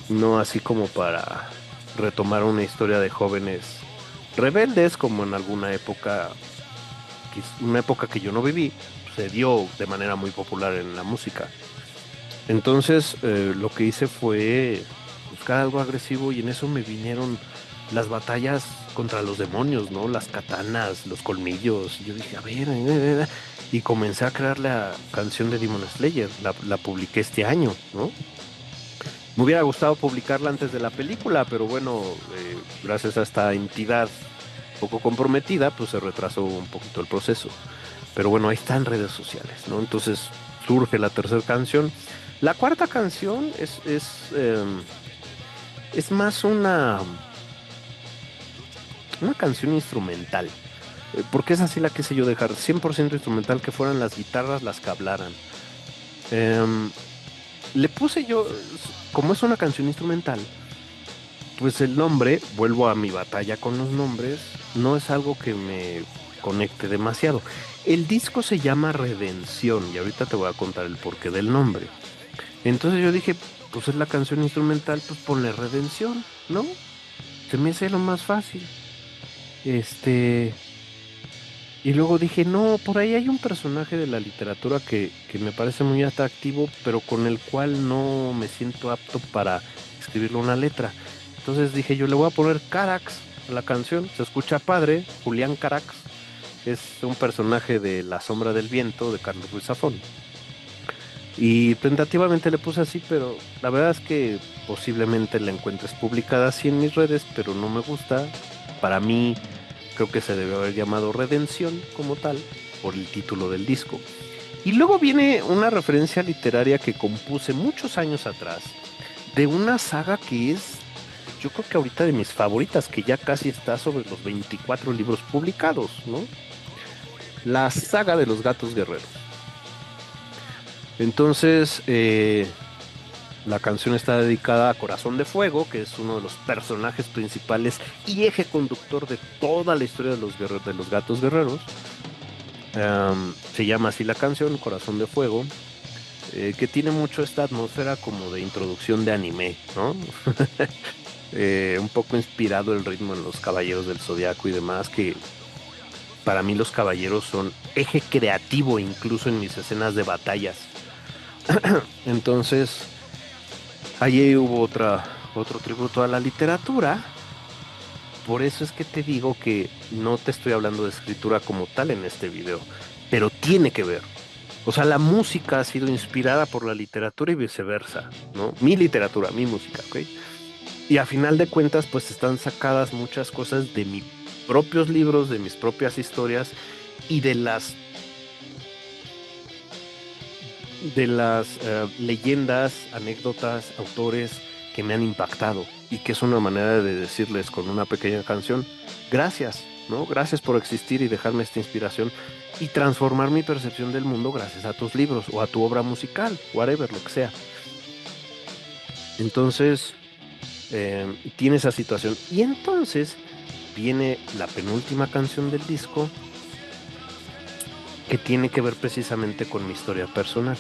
Speaker 1: no así como para retomar una historia de jóvenes rebeldes como en alguna época, una época que yo no viví, se dio de manera muy popular en la música. Entonces, lo que hice fue buscar algo agresivo y en eso me vinieron las batallas contra los demonios, ¿no? Las katanas, los colmillos. Y yo dije, a ver, y comencé a crear la canción de Demon Slayer. La publiqué este año, ¿no? Me hubiera gustado publicarla antes de la película, pero bueno, gracias a esta entidad poco comprometida, pues se retrasó un poquito el proceso. Pero bueno, ahí está en redes sociales, ¿no? Entonces surge la tercera canción. La cuarta canción es más una canción instrumental. Porque es así la quise yo dejar, 100% instrumental, que fueran las guitarras las que hablaran. Em, Le puse yo, como es una canción instrumental, pues el nombre, vuelvo a mi batalla con los nombres, no es algo que me conecte demasiado. El disco se llama Redención y ahorita te voy a contar el porqué del nombre. Entonces yo dije, pues es la canción instrumental, pues ponle Redención, ¿no? Se me hace lo más fácil. Este, y luego dije, no, por ahí hay un personaje de la literatura que me parece muy atractivo, pero con el cual no me siento apto para escribirle una letra. Entonces dije, yo le voy a poner Carax a la canción, se escucha padre, Julián Carax, es un personaje de La Sombra del Viento de Carlos Ruiz Zafón. Y tentativamente le puse así, pero la verdad es que posiblemente la encuentres publicada así en mis redes, pero no me gusta. Para mí, creo que se debe haber llamado Redención como tal, por el título del disco. Y luego viene una referencia literaria que compuse muchos años atrás, de una saga que es, yo creo que ahorita de mis favoritas, que ya casi está sobre los 24 libros publicados, ¿no? La saga de los gatos guerreros. Entonces, la canción está dedicada a Corazón de Fuego, que es uno de los personajes principales y eje conductor de toda la historia de de los gatos guerreros. Se llama así la canción, Corazón de Fuego, que tiene mucho esta atmósfera como de introducción de anime, ¿no? Un poco inspirado el ritmo en los Caballeros del Zodiaco y demás, que para mí los caballeros son eje creativo incluso en mis escenas de batallas. Entonces, allí hubo otro tributo a la literatura. Por eso es que te digo que no te estoy hablando de escritura como tal en este video, pero tiene que ver. O sea, la música ha sido inspirada por la literatura y viceversa, ¿no? Mi literatura, mi música, ¿ok? Y a final de cuentas, pues están sacadas muchas cosas de mis propios libros, de mis propias historias y de las leyendas, anécdotas, autores que me han impactado y que es una manera de decirles con una pequeña canción, gracias, ¿no? Gracias por existir y dejarme esta inspiración y transformar mi percepción del mundo gracias a tus libros o a tu obra musical, whatever, lo que sea. Entonces, tiene esa situación. Y entonces viene la penúltima canción del disco que tiene que ver precisamente con mi historia personal.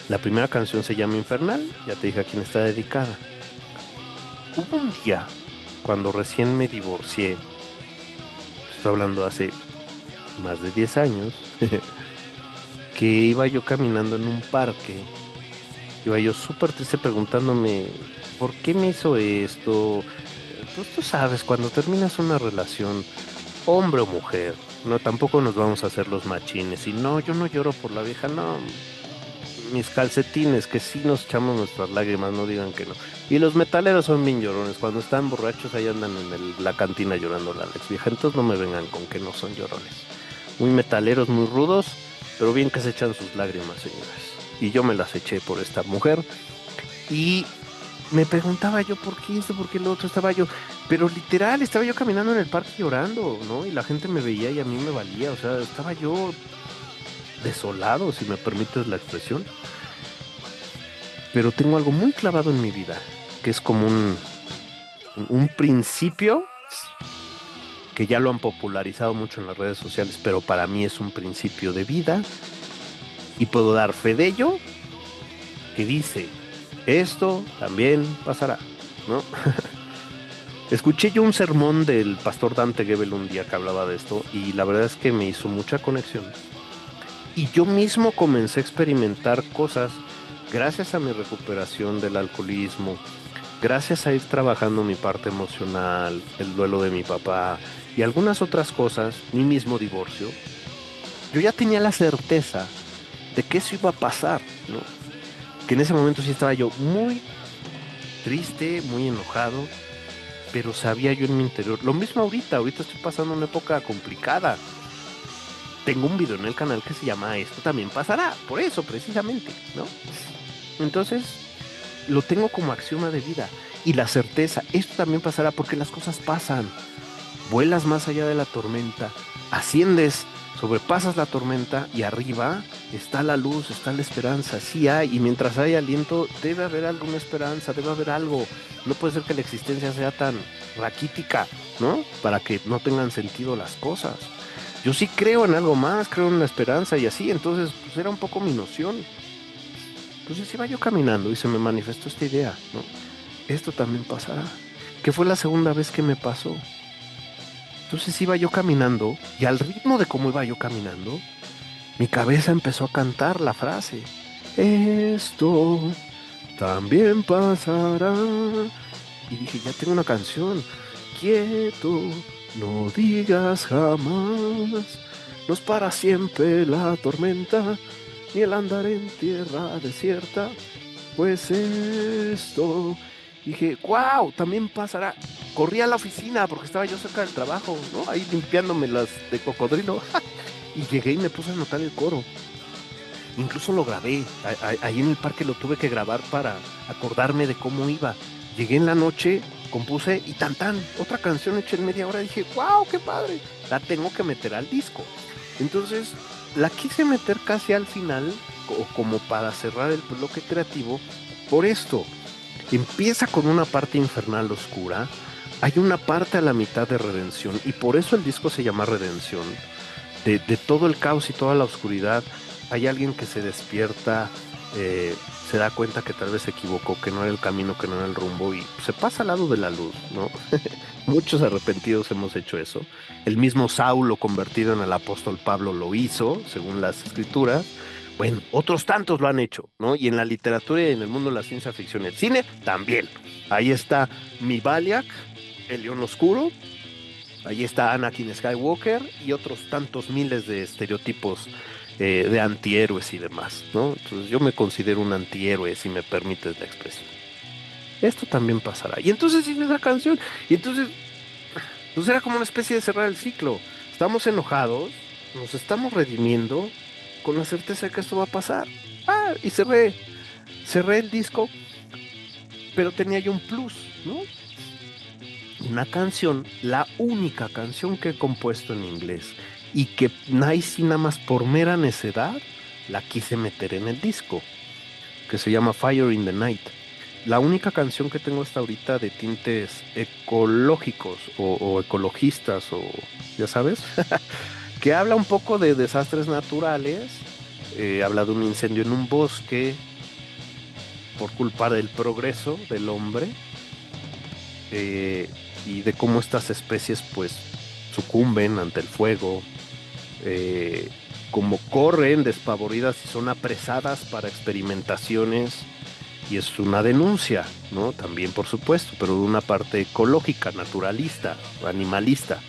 Speaker 1: La primera canción se llama Infernal, ya te dije a quién está dedicada. Hubo un día, cuando recién me divorcié, estoy hablando hace más de 10 años, que iba yo caminando en un parque Iba yo súper triste preguntándome, ¿por qué me hizo esto? Pues tú sabes, cuando terminas una relación, hombre o mujer, no, tampoco nos vamos a hacer los machines. Y no, yo no lloro por la vieja, no, mis calcetines, que sí nos echamos nuestras lágrimas, no digan que no. Y los metaleros son bien llorones, cuando están borrachos ahí andan en la cantina llorando la ex vieja, entonces no me vengan con que no son llorones. Muy metaleros, muy rudos, pero bien que se echan sus lágrimas, señores. Y yo me las eché por esta mujer y me preguntaba yo por qué esto, por qué lo otro, estaba yo, pero literal, estaba yo caminando en el parque llorando, ¿no? Y la gente me veía y a mí me valía, o sea, estaba yo desolado, si me permites la expresión. Pero tengo algo muy clavado en mi vida, que es como un principio que ya lo han popularizado mucho en las redes sociales, pero para mí es un principio de vida y puedo dar fe de ello, que dice, esto también pasará, ¿no? Escuché yo un sermón del pastor Dante Gebel un día que hablaba de esto y la verdad es que me hizo mucha conexión. Y yo mismo comencé a experimentar cosas gracias a mi recuperación del alcoholismo, gracias a ir trabajando mi parte emocional, el duelo de mi papá y algunas otras cosas, mi mismo divorcio. Yo ya tenía la certeza de que eso iba a pasar, ¿no? Que en ese momento sí estaba yo muy triste, muy enojado, pero sabía yo en mi interior. Lo mismo ahorita estoy pasando una época complicada. Tengo un video en el canal que se llama Esto también pasará, por eso precisamente, ¿no? Entonces, lo tengo como axioma de vida y la certeza, esto también pasará porque las cosas pasan. Vuelas más allá de la tormenta, asciendes, sobrepasas la tormenta y arriba está la luz, está la esperanza, sí hay, y mientras hay aliento debe haber alguna esperanza, debe haber algo. No puede ser que la existencia sea tan raquítica, ¿no? Para que no tengan sentido las cosas. Yo sí creo en algo más, creo en la esperanza y así, entonces pues era un poco mi noción. Entonces iba yo caminando y se me manifestó esta idea, ¿no? Esto también pasará, que fue la segunda vez que me pasó. Entonces iba yo caminando y al ritmo de cómo iba yo caminando, mi cabeza empezó a cantar la frase. Esto también pasará. Y dije, ya tengo una canción. Quieto, no digas jamás. No es para siempre la tormenta, ni el andar en tierra desierta. Pues esto. Dije, wow, también pasará. Corrí a la oficina porque estaba yo cerca del trabajo, ¿no? Ahí limpiándome las de cocodrilo. Y llegué y me puse a anotar el coro. Incluso lo grabé. Ahí en el parque lo tuve que grabar para acordarme de cómo iba. Llegué en la noche, compuse y tan tan, otra canción hecha en media hora. Dije, wow, qué padre. La tengo que meter al disco. Entonces, la quise meter casi al final, como para cerrar el bloque creativo, por esto. Empieza con una parte infernal oscura, hay una parte a la mitad de redención, y por eso el disco se llama Redención. De todo el caos y toda la oscuridad, hay alguien que se despierta, eh, se da cuenta que tal vez se equivocó, que no era el camino, que no era el rumbo, y se pasa al lado de la luz, ¿no? Muchos arrepentidos hemos hecho eso. El mismo Saulo, convertido en el apóstol Pablo, lo hizo, según las escrituras. Bueno, otros tantos lo han hecho, ¿no? Y en la literatura y en el mundo de la ciencia ficción y el cine, también. Ahí está mi Valiak, el León Oscuro, ahí está Anakin Skywalker y otros tantos miles de estereotipos de antihéroes y demás, ¿no? Entonces yo me considero un antihéroe, si me permites la expresión. Esto también pasará. Y entonces hice esa canción. Y entonces era como una especie de cerrar el ciclo. Estamos enojados, nos estamos redimiendo con la certeza de que esto va a pasar. Ah, y cerré el disco, pero tenía yo un plus, ¿no? Una canción, la única canción que he compuesto en inglés y que nice y nada más por mera necedad la quise meter en el disco, que se llama Fire in the Night. La única canción que tengo hasta ahorita de tintes ecológicos o ecologistas o ya sabes, que habla un poco de desastres naturales, habla de un incendio en un bosque por culpa del progreso del hombre, eh, y de cómo estas especies pues sucumben ante el fuego, eh, como corren despavoridas y son apresadas para experimentaciones, y es una denuncia, ¿no? También, por supuesto, pero de una parte ecológica, naturalista, animalista.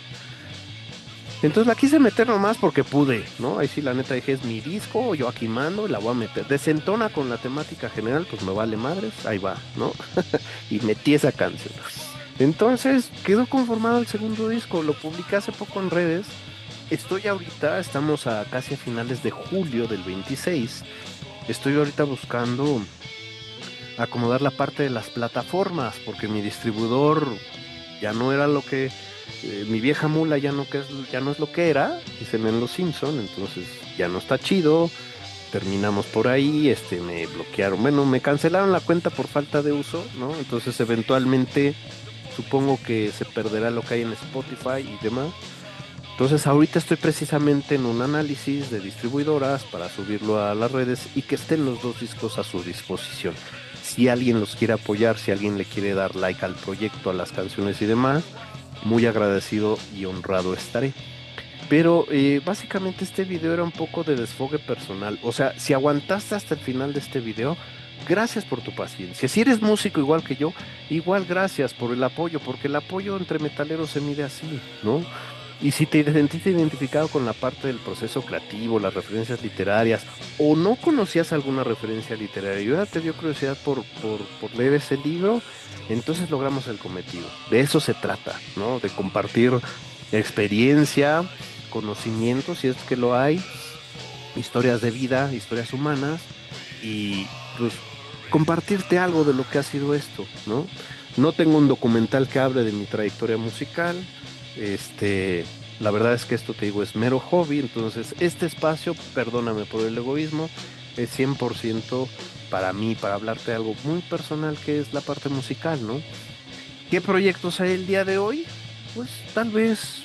Speaker 1: Entonces la quise meter nomás porque pude, ¿no? Ahí sí, la neta dije, es mi disco, yo aquí mando y la voy a meter. Desentona con la temática general, pues me vale madres, ahí va, ¿no? Y metí esa canción. Entonces quedó conformado el segundo disco, lo publiqué hace poco en redes. Estoy ahorita, estamos a casi a finales de julio del 26. Estoy ahorita buscando acomodar la parte de las plataformas, porque mi distribuidor ya no era lo que, mi vieja mula ya no, ya no es lo que era, dicen en Los Simpson, entonces ya no está chido, terminamos por ahí, me bloquearon, bueno, me cancelaron la cuenta por falta de uso, ¿no? Entonces eventualmente supongo que se perderá lo que hay en Spotify y demás. Entonces ahorita estoy precisamente en un análisis de distribuidoras para subirlo a las redes y que estén los dos discos a su disposición. Si alguien los quiere apoyar, si alguien le quiere dar like al proyecto, a las canciones y demás, muy agradecido y honrado estaré. Pero básicamente este video era un poco de desfogue personal. O sea, si aguantaste hasta el final de este video, gracias por tu paciencia. Si eres músico igual que yo, igual gracias por el apoyo, porque el apoyo entre metaleros se mide así, ¿no? Y si te sentiste identificado con la parte del proceso creativo, las referencias literarias, o no conocías alguna referencia literaria y ahora te dio curiosidad por leer ese libro, entonces logramos el cometido. De eso se trata, ¿no? De compartir experiencia, conocimiento, si es que lo hay, historias de vida, historias humanas, y pues compartirte algo de lo que ha sido esto, ¿no? No tengo un documental que hable de mi trayectoria musical, este, la verdad es que esto te digo es mero hobby, entonces este espacio, perdóname por el egoísmo, es 100% para mí, para hablarte de algo muy personal que es la parte musical, ¿no? ¿Qué proyectos hay el día de hoy? Pues tal vez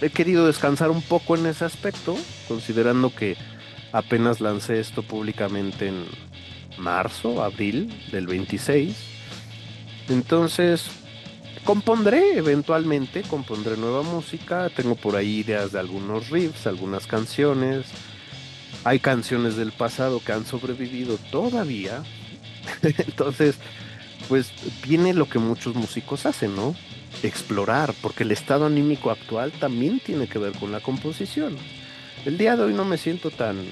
Speaker 1: he querido descansar un poco en ese aspecto, considerando que apenas lancé esto públicamente en marzo, abril del 26. Entonces, compondré eventualmente, compondré nueva música. Tengo por ahí ideas de algunos riffs, algunas canciones. Hay canciones del pasado que han sobrevivido todavía. Entonces, pues viene lo que muchos músicos hacen, ¿no? Explorar, porque el estado anímico actual también tiene que ver con la composición. El día de hoy no me siento tan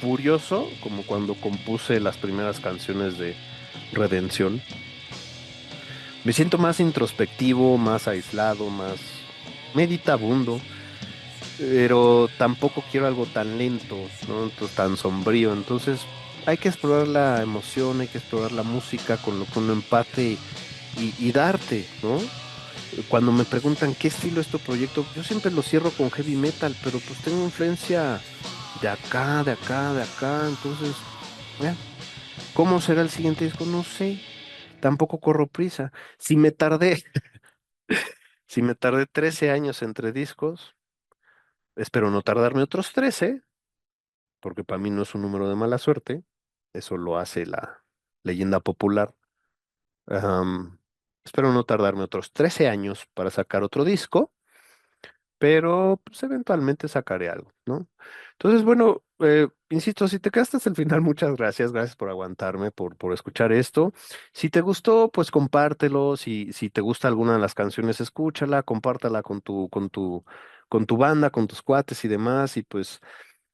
Speaker 1: furioso como cuando compuse las primeras canciones de Redención. Me siento más introspectivo, más aislado, más meditabundo, pero tampoco quiero algo tan lento, ¿no? Tan sombrío. Entonces hay que explorar la emoción, hay que explorar la música con lo que uno empate y darte, ¿no? Cuando me preguntan qué estilo es tu proyecto, yo siempre lo cierro con heavy metal, pero pues tengo influencia de acá, de acá, de acá, entonces, ya. ¿Cómo será el siguiente disco? No sé, tampoco corro prisa. Si me tardé, si me tardé 13 años entre discos, espero no tardarme otros 13, porque para mí no es un número de mala suerte, eso lo hace la leyenda popular. Am, Espero no tardarme otros 13 años para sacar otro disco, pero pues eventualmente sacaré algo, ¿no? Entonces, bueno, insisto, si te quedaste hasta el final, muchas gracias, gracias por aguantarme, por escuchar esto. Si te gustó, pues compártelo, si te gusta alguna de las canciones, escúchala, compártala con tu banda, con tus cuates y demás, y pues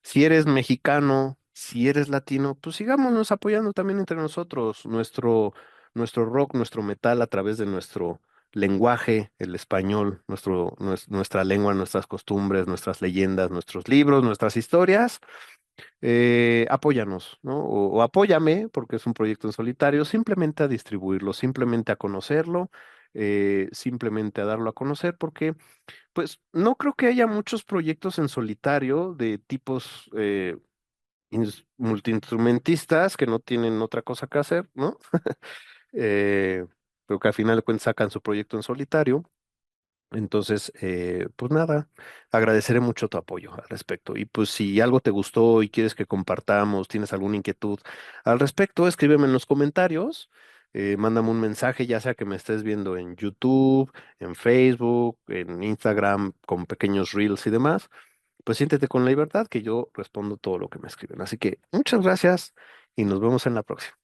Speaker 1: si eres mexicano, si eres latino, pues sigámonos apoyando también entre nosotros, nuestro rock, nuestro metal a través de nuestro lenguaje, el español, nuestra lengua, nuestras costumbres, nuestras leyendas, nuestros libros, nuestras historias. Apóyanos, ¿no? O apóyame, porque es un proyecto en solitario, simplemente a distribuirlo, simplemente a conocerlo, simplemente a darlo a conocer, porque pues no creo que haya muchos proyectos en solitario de tipos multiinstrumentistas que no tienen otra cosa que hacer, ¿no? Eh, pero que al final de cuentas sacan su proyecto en solitario. Entonces, pues nada, agradeceré mucho tu apoyo al respecto. Y pues si algo te gustó y quieres que compartamos, tienes alguna inquietud al respecto, escríbeme en los comentarios. mándame un mensaje, ya sea que me estés viendo en YouTube, en Facebook, en Instagram, con pequeños reels y demás. Pues siéntete con la libertad que yo respondo todo lo que me escriben. Así que muchas gracias y nos vemos en la próxima.